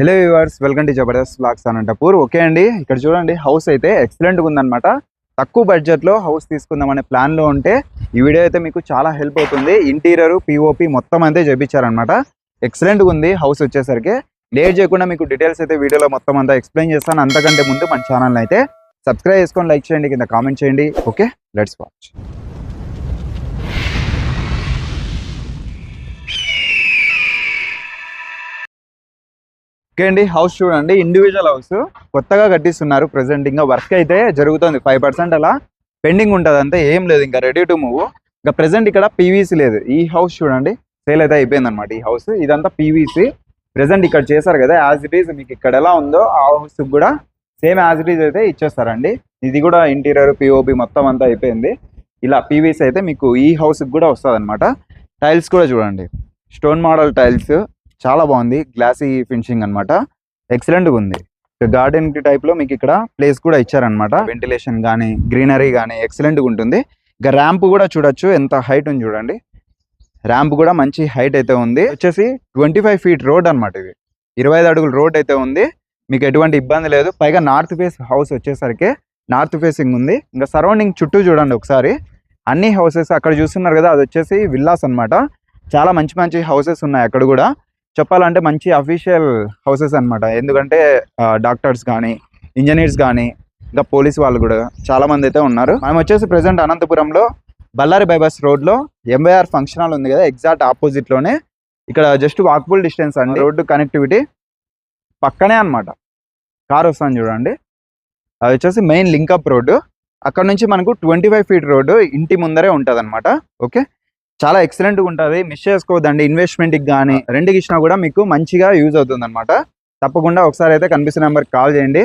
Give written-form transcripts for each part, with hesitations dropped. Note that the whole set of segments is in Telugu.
Hello viewers, welcome to Jabardasth vlogs Anantapur. Okay అండి, ఇక్కడ చూడండి హౌస్ అయితే ఎక్సలెంట్గా ఉందన్నమాట. తక్కువ బడ్జెట్లో హౌస్ తీసుకుందామనే ప్లాన్లో ఉంటే ఈ వీడియో అయితే మీకు చాలా హెల్ప్ అవుతుంది. ఇంటీరియర్ పిఓపి మొత్తం అంతే చేయించారనమాట. ఎక్సలెంట్గా ఉంది హౌస్ వచ్చేసరికి. లేట్ చేయకుండా మీకు డీటెయిల్స్ అయితే వీడియోలో మొత్తం అంతా ఎక్స్ప్లెయిన్ చేస్తాను. అంతకంటే ముందు మన ఛానల్ అయితే సబ్స్క్రైబ్ చేసుకొని లైక్ చేయండి, కింద కామెంట్ చేయండి. Okay, let's watch. ఓకే అండి, హౌస్ చూడండి. ఇండివిజువల్ హౌస్ కొత్తగా కట్టిస్తున్నారు. ప్రెసెంట్ ఇంకా వర్క్ అయితే జరుగుతుంది. 5% అలా పెండింగ్ ఉంటుంది, అంతే, ఏం లేదు, ఇంకా రెడీ టు మూవ్. ఇంకా ప్రెసెంట్ ఇక్కడ పీవీసీ లేదు. ఈ హౌస్ చూడండి సేల్ అయితే అయిపోయింది అనమాట. ఈ హౌస్ ఇదంతా పీవీసీ. ప్రెసెంట్ ఇక్కడ చేశారు కదా, యాజ్ ఇట్ ఈస్ మీకు ఇక్కడ ఎలా ఉందో ఆ హౌస్ కూడా సేమ్ యాజ్ ఇట్ ఈస్ అయితే ఇచ్చేస్తారండి. ఇది కూడా ఇంటీరియర్ పిఓపి మొత్తం అంతా అయిపోయింది. ఇలా పీవీసీ అయితే మీకు ఈ హౌస్కి కూడా వస్తుంది అనమాట. టైల్స్ కూడా చూడండి, స్టోన్ మోడల్ టైల్స్, చాలా బాగుంది. గ్లాసీ ఫినిషింగ్ అనమాట, ఎక్సలెంట్గా ఉంది. గార్డెన్ టైప్ లో మీకు ఇక్కడ ప్లేస్ కూడా ఇచ్చారనమాట. వెంటిలేషన్ కానీ గ్రీనరీ కానీ ఎక్సలెంట్గా ఉంటుంది. ఇక ర్యాంప్ కూడా చూడొచ్చు, ఎంత హైట్ ఉంది చూడండి. ర్యాంప్ కూడా మంచి హైట్ అయితే ఉంది. వచ్చేసి 25 ఫీట్ రోడ్ అనమాట. ఇది 25 అడుగుల రోడ్ అయితే ఉంది. మీకు ఎటువంటి ఇబ్బంది లేదు. పైగా నార్త్ ఫేస్ హౌస్ వచ్చేసరికి నార్త్ ఫేసింగ్ ఉంది. ఇంకా సరౌండింగ్ చుట్టూ చూడండి ఒకసారి. అన్ని హౌసెస్ అక్కడ చూస్తున్నారు కదా, అది వచ్చేసి విల్లాస్ అనమాట. చాలా మంచి మంచి హౌసెస్ ఉన్నాయి అక్కడ కూడా. చెప్పాలంటే మంచి అఫీషియల్ హౌసెస్ అనమాట. ఎందుకంటే డాక్టర్స్ కానీ ఇంజనీర్స్ కానీ ఇంకా పోలీస్ వాళ్ళు కూడా చాలా మంది అయితే ఉన్నారు. మనం వచ్చేసి ప్రెసెంట్ అనంతపురంలో బళ్ళారి బైపాస్ రోడ్లో ఎంవైఆర్ ఫంక్షన్ హాల్ ఉంది కదా, ఎగ్జాక్ట్ ఆపోజిట్లోనే. ఇక్కడ జస్ట్ వాకబుల్ డిస్టెన్స్ అండి. రోడ్డు కనెక్టివిటీ పక్కనే అనమాట. కార్ వస్తాను చూడండి, అది వచ్చేసి మెయిన్ లింకప్ రోడ్డు. అక్కడ నుంచి మనకు 25 ఫీట్ రోడ్డు ఇంటి ముందరే ఉంటుంది అనమాట. ఓకే, చాలా ఎక్సలెంట్గా ఉంటుంది. మిస్ చేసుకోవద్దండి. ఇన్వెస్ట్మెంట్కి కానీ రెంట్కి ఇచ్చినా కూడా మీకు మంచిగా యూజ్ అవుతుంది అనమాట. తప్పకుండా ఒకసారి అయితే కనిపిస్తున్న నెంబర్కి కాల్ చేయండి.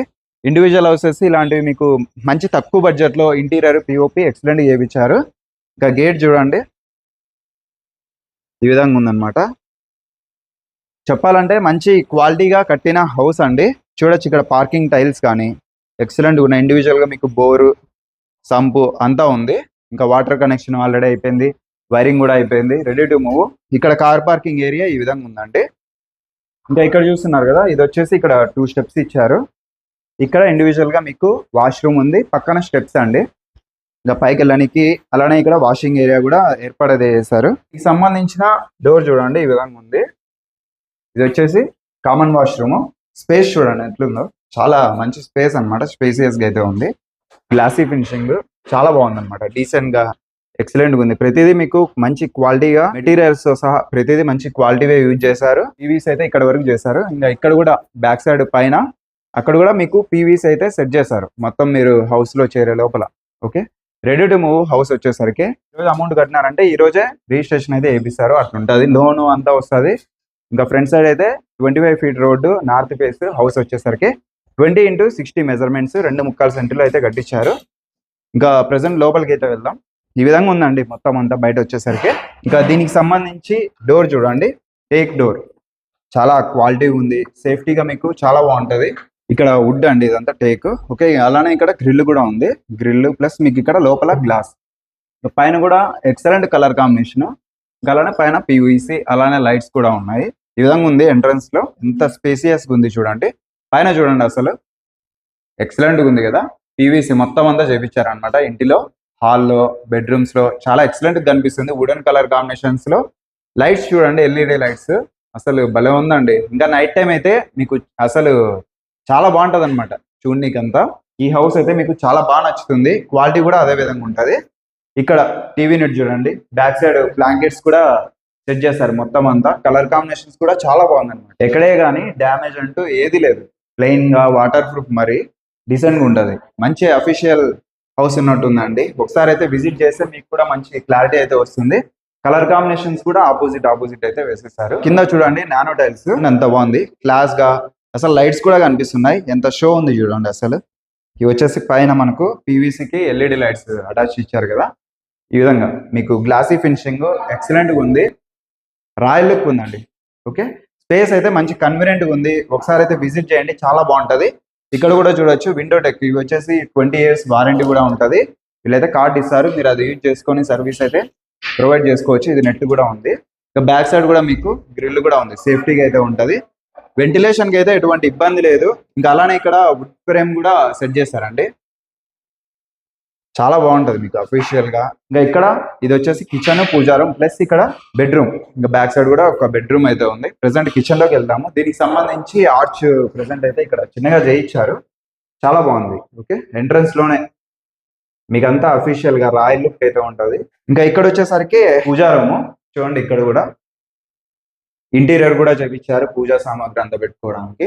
ఇండివిజువల్ హౌసెస్ ఇలాంటివి మీకు మంచి తక్కువ బడ్జెట్లో ఇంటీరియర్ పిఓపి ఎక్సలెంట్గా చేయించారు. ఇంకా గేట్ చూడండి, ఈ విధంగా ఉందన్నమాట. చెప్పాలంటే మంచి క్వాలిటీగా కట్టిన హౌస్ అండి. చూడొచ్చు ఇక్కడ పార్కింగ్ టైల్స్ కానీ ఎక్సలెంట్గా ఉన్నాయి. ఇండివిజువల్గా మీకు బోరు సంపు అంతా ఉంది. ఇంకా వాటర్ కనెక్షన్ ఆల్రెడీ అయిపోయింది, వైరింగ్ కూడా అయిపోయింది, రెడీ టు మూవ్. ఇక్కడ కార్ పార్కింగ్ ఏరియా ఈ విధంగా ఉందండి. ఇంకా ఇక్కడ చూస్తున్నారు కదా, ఇది వచ్చేసి ఇక్కడ 2 స్టెప్స్ ఇచ్చారు. ఇక్కడ ఇండివిజువల్గా మీకు వాష్రూమ్ ఉంది, పక్కన స్టెప్స్ అండి. ఇంకా పైకి వెళ్ళడానికి అలానే ఇక్కడ వాషింగ్ ఏరియా కూడా ఏర్పడేది చేశారు. దీనికి సంబంధించిన డోర్ చూడండి, ఈ విధంగా ఉంది. ఇది వచ్చేసి కామన్ వాష్రూమ్. స్పేస్ చూడండి ఎట్లుందో, చాలా మంచి స్పేస్ అనమాట. స్పేసియస్గా అయితే ఉంది. గ్లాసీ ఫినిషింగ్ చాలా బాగుంది అనమాట. డీసెంట్గా ఎక్సలెంట్గా ఉంది. ప్రతిదీ మీకు మంచి క్వాలిటీగా మెటీరియల్స్ సహా ప్రతిదీ మంచి క్వాలిటీవే యూజ్ చేశారు. పీవీసీ అయితే ఇక్కడ వరకు చేశారు. ఇంకా ఇక్కడ కూడా బ్యాక్ సైడ్ పైన అక్కడ కూడా మీకు పీవీసీ అయితే సెట్ చేశారు మొత్తం మీరు హౌస్ లో చేరే లోపల. Okay, ready to move house వచ్చేసరికి ఈరోజు అమౌంట్ కట్టినారంటే ఈ రోజే రిజిస్ట్రేషన్ అయితే వేపిస్తారు. అట్లుంటుంది, లోను అంతా వస్తుంది. ఇంకా ఫ్రంట్ సైడ్ అయితే 25 feet road, north face house వచ్చేసరికి 20x60 మెజర్మెంట్స్ 2.25 సెంటీలో అయితే కట్టించారు. ఇంకా ప్రెసెంట్ లోపలికి అయితే వెళ్దాం. ఈ విధంగా ఉందండి మొత్తం అంతా బయట వచ్చేసరికి. ఇంకా దీనికి సంబంధించి డోర్ చూడండి, టేక్ డోర్, చాలా క్వాలిటీ ఉంది. సేఫ్టీగా మీకు చాలా బాగుంటుంది. ఇక్కడ వుడ్ అండి, ఇదంతా టేక్. ఓకే, అలానే ఇక్కడ గ్రిల్ కూడా ఉంది. గ్రిల్ ప్లస్ మీకు ఇక్కడ లోపల గ్లాస్, పైన కూడా ఎక్సలెంట్ కలర్ కాంబినేషన్. అలానే పైన పీవీసీ అలానే లైట్స్ కూడా ఉన్నాయి. ఈ విధంగా ఉంది. ఎంట్రన్స్ లో ఎంత స్పేసియస్గా ఉంది చూడండి. పైన చూడండి, అసలు ఎక్సలెంట్గా ఉంది కదా. పీవీసీ మొత్తం అంతా చేయించారు అనమాట. ఇంటిలో హాల్లో బెడ్రూమ్స్ లో చాలా ఎక్సలెంట్ గా కనిపిస్తుంది. వుడెన్ కలర్ కాంబినేషన్స్ లో లైట్స్ చూడండి, ఎల్ఈడి లైట్స్, అసలు భలే ఉందండి. ఇంకా నైట్ టైం అయితే మీకు అసలు చాలా బాగుంటది అనమాట చూడనీకి అంతా. ఈ హౌస్ అయితే మీకు చాలా బాగా నచ్చుతుంది. క్వాలిటీ కూడా అదే విధంగా ఉంటుంది. ఇక్కడ టీవీ యూనిట్ చూడండి, బ్యాక్ సైడ్ బ్లాంకెట్స్ కూడా సెట్ చేస్తారు మొత్తం అంతా. కలర్ కాంబినేషన్స్ కూడా చాలా బాగుంది అనమాట. ఎక్కడే కానీ డ్యామేజ్ అంటూ ఏది లేదు. ప్లెయిన్ గా వాటర్ ప్రూఫ్, మరి డీసెంట్ గా ఉంటుంది. మంచి అఫీషియల్ హౌస్ ఉన్నట్టుందండి. ఒకసారి అయితే విజిట్ చేస్తే మీకు కూడా మంచి క్లారిటీ అయితే వస్తుంది. కలర్ కాంబినేషన్స్ కూడా ఆపోజిట్ అయితే వేసేసారు. కింద చూడండి నానో టైల్స్, ఎంత బాగుంది క్లాస్ గా. అసలు లైట్స్ కూడా కనిపిస్తున్నాయి, ఎంత షో ఉంది చూడండి అసలు. ఇవి వచ్చేసి పైన మనకు పీవీసీకి ఎల్ఈడి లైట్స్ అటాచ్ ఇచ్చారు కదా. ఈ విధంగా మీకు గ్లాసీ ఫినిషింగ్ ఎక్సలెంట్ గా ఉంది. రాయల్ లుక్ ఉందండి. ఓకే, స్పేస్ అయితే మంచి కన్వీనియంట్ గా ఉంది. ఒకసారి అయితే విజిట్ చేయండి, చాలా బాగుంటది. ఇక్కడ కూడా చూడొచ్చు విండో టెక్. ఇవి వచ్చేసి 20 years వారంటీ కూడా ఉంటుంది. వీళ్ళైతే కార్డ్ ఇస్తారు, మీరు అది యూజ్ చేసుకొని సర్వీస్ అయితే ప్రొవైడ్ చేసుకోవచ్చు. ఇది నెట్ కూడా ఉంది. ఇక బ్యాక్ సైడ్ కూడా మీకు గ్రిల్ కూడా ఉంది, సేఫ్టీగా అయితే ఉంటుంది. వెంటిలేషన్ కి అయితే ఎటువంటి ఇబ్బంది లేదు. ఇంకా అలానే ఇక్కడ వుడ్ ఫ్రేమ్ కూడా సెట్ చేశారండి. చాలా బాగుంటది మీకు అఫీషియల్ గా. ఇంకా ఇక్కడ ఇది వచ్చేసి కిచెన్, పూజారం ప్లస్ ఇక్కడ బెడ్రూమ్. ఇంకా బ్యాక్ సైడ్ కూడా ఒక బెడ్రూమ్ అయితే ఉంది. ప్రెసెంట్ కిచెన్ లోకి వెళ్దాము. దీనికి సంబంధించి ఆర్చ్ ప్రెసెంట్ అయితే ఇక్కడ చిన్నగా చేయించారు. చాలా బాగుంది. ఓకే, ఎంట్రన్స్ లోనే మీకంతా అఫీషియల్ గా రాయల్ లుక్ అయితే ఉంటది. ఇంకా ఇక్కడ వచ్చేసరికి పూజారము చూడండి. ఇక్కడ కూడా ఇంటీరియర్ కూడా చేపించారు. పూజా సామాగ్రి అంతా పెట్టుకోవడానికి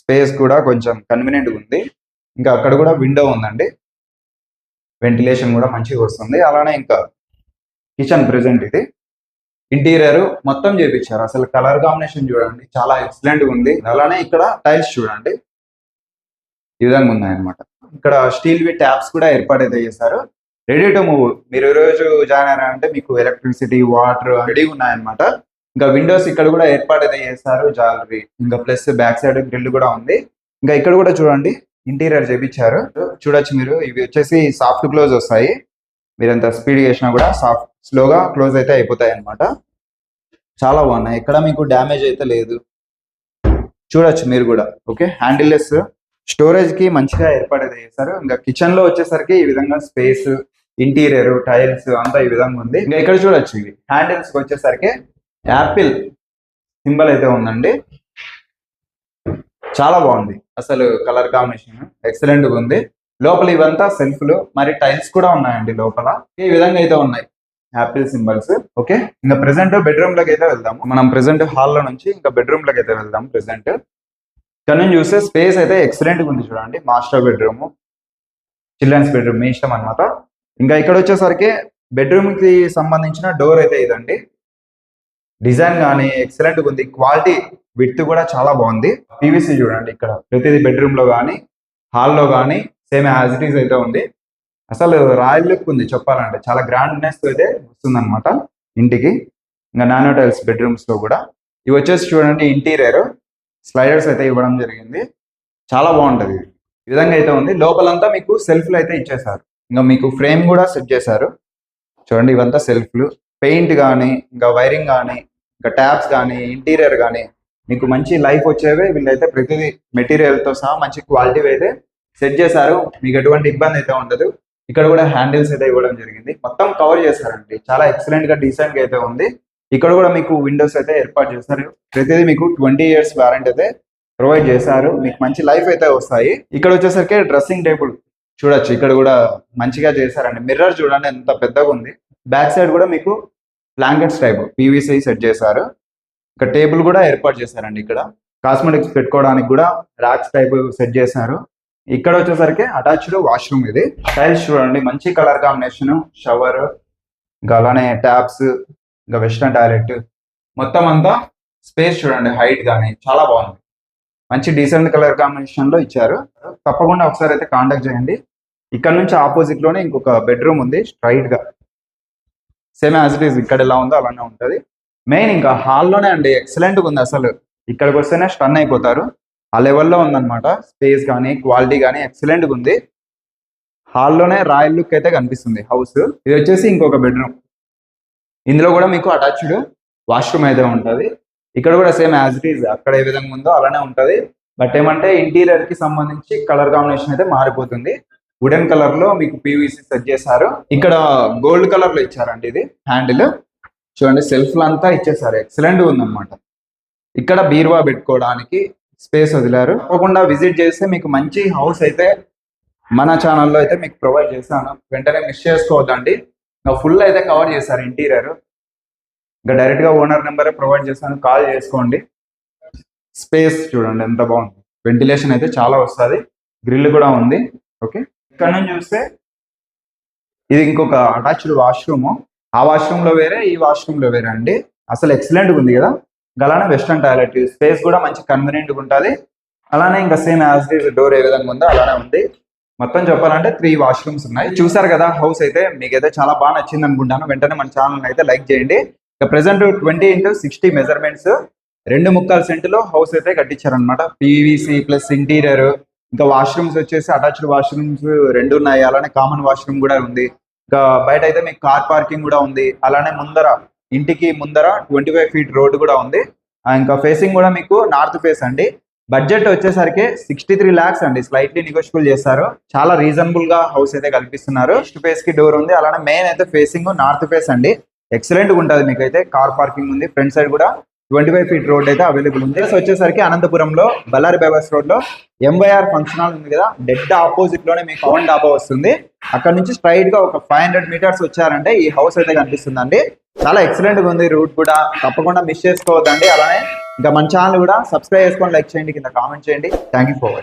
స్పేస్ కూడా కొంచెం కన్వీనియంట్ ఉంది. ఇంకా అక్కడ కూడా విండో ఉందండి. వెంటిలేషన్ కూడా మంచిగా వస్తుంది. అలానే ఇంకా కిచెన్ ప్రెసెంట్ ఇది ఇంటీరియర్ మొత్తం చేపించారు. అసలు కలర్ కాంబినేషన్ చూడండి, చాలా ఎక్సలెంట్ గా ఉంది. అలానే ఇక్కడ టైల్స్ చూడండి ఈ విధంగా ఉన్నాయన్నమాట. ఇక్కడ స్టీల్ వి ట్యాప్స్ కూడా ఏర్పాటైతే చేశారు. Ready to move. మీరు ఈ రోజు జాయిన్ అయ్యారంటే మీకు ఎలక్ట్రిసిటీ, వాటర్ రెడీ ఉన్నాయన్నమాట. ఇంకా విండోస్ ఇక్కడ కూడా ఏర్పాటైతే చేశారు. జాలరీ ఇంకా ప్లస్ బ్యాక్ సైడ్ గ్రిల్ కూడా ఉంది. ఇంకా ఇక్కడ కూడా చూడండి ఇంటీరియర్ చేపించారు. చూడొచ్చు మీరు. ఇవి వచ్చేసి సాఫ్ట్ క్లోజ్ వస్తాయి. మీరు ఎంత స్పీడ్ చేసినా కూడా స్లోగా క్లోజ్ అయితే అయిపోతాయి అన్నమాట. చాలా బాగున్నాయి. ఎక్కడ మీకు డ్యామేజ్ అయితే లేదు. చూడొచ్చు మీరు కూడా. ఓకే, హ్యాండిల్ లెస్ స్టోరేజ్ కి మంచిగా ఏర్పాటైతే చేశారు. ఇంకా కిచెన్ లో వచ్చేసరికి ఈ విధంగా స్పేస్, ఇంటీరియర్, టైల్స్ అంతా ఈ విధంగా ఉంది. ఇంకా ఇక్కడ చూడొచ్చు ఇవి హ్యాండిల్స్ కి వచ్చేసరికి యాపిల్ సింబల్ అయితే ఉందండి. చాలా బాగుంది. అసలు కలర్ కాంబినేషన్ ఎక్సలెంట్ గా ఉంది. లోపల ఇవంతా సెల్ఫ్లు, మరి టైల్స్ కూడా ఉన్నాయండి లోపల. ఈ విధంగా అయితే ఉన్నాయి యాపిల్ సింబల్స్. ఓకే, ఇంకా ప్రెసెంట్ బెడ్రూమ్ లోకి అయితే వెళ్దాము. మనం ప్రెసెంట్ హాల్ లో నుంచి ఇంకా బెడ్రూమ్ లోకి అయితే వెళ్దాం. ప్రెసెంట్ ఇక్కడ నుంచి చూస్తే స్పేస్ అయితే ఎక్సలెంట్ గా ఉంది చూడండి. మాస్టర్ బెడ్రూమ్, చిల్డ్రన్స్ బెడ్రూమ్ మీ ఇష్టం అనమాట. ఇంకా ఇక్కడ వచ్చేసరికి బెడ్రూమ్ కి సంబంధించిన డోర్ అయితే ఇదండి. డిజైన్ కానీ ఎక్సలెంట్ గా ఉంది. క్వాలిటీ విత్ కూడా చాలా బాగుంది. పీవీసీ చూడండి ఇక్కడ ప్రతిదీ బెడ్రూమ్ లో కానీ హాల్లో కానీ సేమ్ యాజ్ ఇట్ ఈస్ అయితే ఉంది. అసలు రాయల్ లుక్ ఉంది చెప్పాలంటే. చాలా గ్రాండ్నెస్ అయితే వస్తుంది అనమాట ఇంటికి. ఇంకా నానో టైల్స్ బెడ్రూమ్స్ లో కూడా. ఇవి వచ్చేసి చూడండి ఇంటీరియర్ స్లైడర్స్ అయితే ఇవ్వడం జరిగింది. చాలా బాగుంటది. ఈ విధంగా అయితే ఉంది. లోపలంతా మీకు సెల్ఫ్లు అయితే ఇచ్చేసారు. ఇంకా మీకు ఫ్రేమ్ కూడా సెట్ చేశారు చూడండి. ఇవంతా సెల్ఫ్లు, పెయింట్ కానీ ఇంకా వైరింగ్ కానీ ఇంకా ట్యాప్స్ కానీ ఇంటీరియర్ కానీ మీకు మంచి లైఫ్ వచ్చేవి. వీళ్ళైతే ప్రతిదీ మెటీరియల్ తో సహా మంచి క్వాలిటీ అయితే సెట్ చేశారు. మీకు ఎటువంటి ఇబ్బంది అయితే ఉండదు. ఇక్కడ కూడా హ్యాండిల్స్ అయితే ఇవ్వడం జరిగింది. మొత్తం కవర్ చేశారండి. చాలా ఎక్సలెంట్ గా డీసెంట్ గా అయితే ఉంది. ఇక్కడ కూడా మీకు విండోస్ అయితే ఏర్పాటు చేశారు. ప్రతిదీ మీకు 20 years వారంటీ అయితే ప్రొవైడ్ చేశారు. మీకు మంచి లైఫ్ అయితే వస్తాయి. ఇక్కడ వచ్చేసరికి డ్రెస్సింగ్ టేబుల్ చూడొచ్చు. ఇక్కడ కూడా మంచిగా చేశారండి. మిర్రర్ చూడండి ఎంత పెద్దగా ఉంది. బ్యాక్ సైడ్ కూడా మీకు బ్లాంకెట్స్ టైప్ పీవీసీ సెట్ చేశారు. ఇక్కడ టేబుల్ కూడా ఏర్పాటు చేశారండి. ఇక్కడ కాస్మెటిక్స్ పెట్టుకోవడానికి కూడా ర్యాక్స్ టైప్ సెట్ చేశారు. ఇక్కడ వచ్చేసరికి అటాచ్డ్ వాష్రూమ్ ఇది. టైల్స్ చూడండి మంచి కలర్ కాంబినేషన్. షవర్ ఇంకా అలానే ట్యాప్స్ ఇంకా వెస్టర్న్ టాయిలెట్ మొత్తం అంతా స్పేస్ చూడండి. హైట్ కానీ చాలా బాగుంది. మంచి డీసెంట్ కలర్ కాంబినేషన్ లో ఇచ్చారు. తప్పకుండా ఒకసారి అయితే కాంటాక్ట్ చేయండి. ఇక్కడ నుంచి ఆపోజిట్ లోనే ఇంకొక బెడ్రూమ్ ఉంది స్ట్రైట్ గా. సేమ్ యాజ్ ఇట్ ఈస్ ఇక్కడ ఎలా ఉందో అలానే ఉంటది. మెయిన్ ఇంకా హాల్లోనే అండి ఎక్సలెంట్ గా ఉంది. అసలు ఇక్కడికి వస్తేనే స్టన్ అయిపోతారు. ఆ లెవెల్లో ఉందన్నమాట. స్పేస్ కానీ క్వాలిటీ కానీ ఎక్సలెంట్ గా ఉంది. హాల్లోనే రాయల్ లుక్ అయితే కనిపిస్తుంది హౌస్. ఇది వచ్చేసి ఇంకొక బెడ్రూమ్. ఇందులో కూడా మీకు అటాచ్డ్ వాష్రూమ్ అయితే ఉంటుంది. ఇక్కడ కూడా సేమ్ యాజ్ ఇట్ ఈస్ అక్కడ ఏ విధంగా ఉందో అలానే ఉంటది. బట్ ఏమంటే ఇంటీరియర్ కి సంబంధించి కలర్ కాంబినేషన్ అయితే మారిపోతుంది. వుడెన్ కలర్ లో మీకు పీవీసీ సెట్ చేశారు. ఇక్కడ గోల్డ్ కలర్ లో ఇచ్చారండి. ఇది హ్యాండిల్ చూడండి. సెల్ఫ్ అంతా ఇచ్చేసారు. ఎక్సలెంట్ ఉందన్నమాట. ఇక్కడ బీరువా పెట్టుకోవడానికి స్పేస్ వదిలారు. తప్పకుండా విజిట్ చేస్తే మీకు మంచి హౌస్ అయితే మన ఛానల్లో అయితే మీకు ప్రొవైడ్ చేశాను. వెంటనే మిస్ చేసుకోవద్దండి. ఇంకా ఫుల్ అయితే కవర్ చేశారు ఇంటీరియర్. ఇంకా డైరెక్ట్ గా ఓనర్ నెంబర్ ప్రొవైడ్ చేశాను, కాల్ చేసుకోండి. స్పేస్ చూడండి ఎంత బాగుంది. వెంటిలేషన్ అయితే చాలా వస్తుంది. గ్రిల్ కూడా ఉంది. ఓకే, ఇక్కడ నుంచి చూస్తే ఇది ఇంకొక అటాచ్డ్ వాష్రూమ్. ఆ వాష్రూమ్ లో వేరే, ఈ వాష్రూమ్ లో వేరే అండి. అసలు ఎక్సలెంట్ ఉంది కదా. అలానే వెస్టర్న్ టాయిలెట్ స్పేస్ కూడా మంచి కన్వీనియంట్ గా ఉంటుంది. అలానే ఇంకా same as it is door ఏ విధంగా ఉందో అలానే ఉంది. మొత్తం చెప్పాలంటే 3 వాష్రూమ్స్ ఉన్నాయి. చూసారు కదా హౌస్ అయితే. మీకైతే చాలా బాగా నచ్చింది అనుకుంటాను. వెంటనే మన ఛానల్ అయితే లైక్ చేయండి. ఇక ప్రెసెంట్ 20x60 మెజర్మెంట్స్ 2.25 సెంట్లో హౌస్ అయితే కట్టించారనమాట. PVC plus interior. ఇంకా వాష్రూమ్స్ వచ్చేసి అటాచ్డ్ వాష్రూమ్స్ 2 ఉన్నాయి. అలానే కామన్ వాష్రూమ్ కూడా ఉంది. ఇంకా బయట అయితే మీకు కార్ పార్కింగ్ కూడా ఉంది. అలానే ముందర ఇంటికి ముందర 25 feet రోడ్డు కూడా ఉంది. ఇంకా ఫేసింగ్ కూడా మీకు నార్త్ ఫేస్ అండి. బడ్జెట్ వచ్చేసరికి 63 lakhs అండి. స్లైట్లీ నెగోషియబుల్ చేస్తారు. చాలా రీజనబుల్ గా హౌస్ అయితే కల్పిస్తున్నారు. ఈస్ట్ ఫేస్ కి డోర్ ఉంది. అలానే మెయిన్ అయితే ఫేసింగ్ నార్త్ ఫేస్ అండి. ఎక్సలెంట్ గా ఉంటుంది. మీకు అయితే కార్ పార్కింగ్ ఉంది. ఫ్రంట్ సైడ్ కూడా 25 feet రోడ్ అయితే అవైలబుల్ ఉంది. వచ్చేసరికి అనంతపురంలో బళ్ళారి బైపాస్ రోడ్ లో MYR ఫంక్షన్ హాల్ ఉంది కదా, డెడ్ ఆపోజిట్ లోనే మీకు పవన్ డాబా వస్తుంది. అక్కడ నుంచి స్ట్రైట్ గా ఒక 500 meters వచ్చారంటే ఈ హౌస్ అయితే కనిపిస్తుందండి. చాలా ఎక్సలెంట్ గా ఉంది. రూట్ కూడా తప్పకుండా మిస్ చేసుకోవద్దండి. అలానే ఇంకా మన ఛానల్ కూడా సబ్స్క్రైబ్ చేసుకొని లైక్ చేయండి, కింద కామెంట్ చేయండి. Thank you for watching.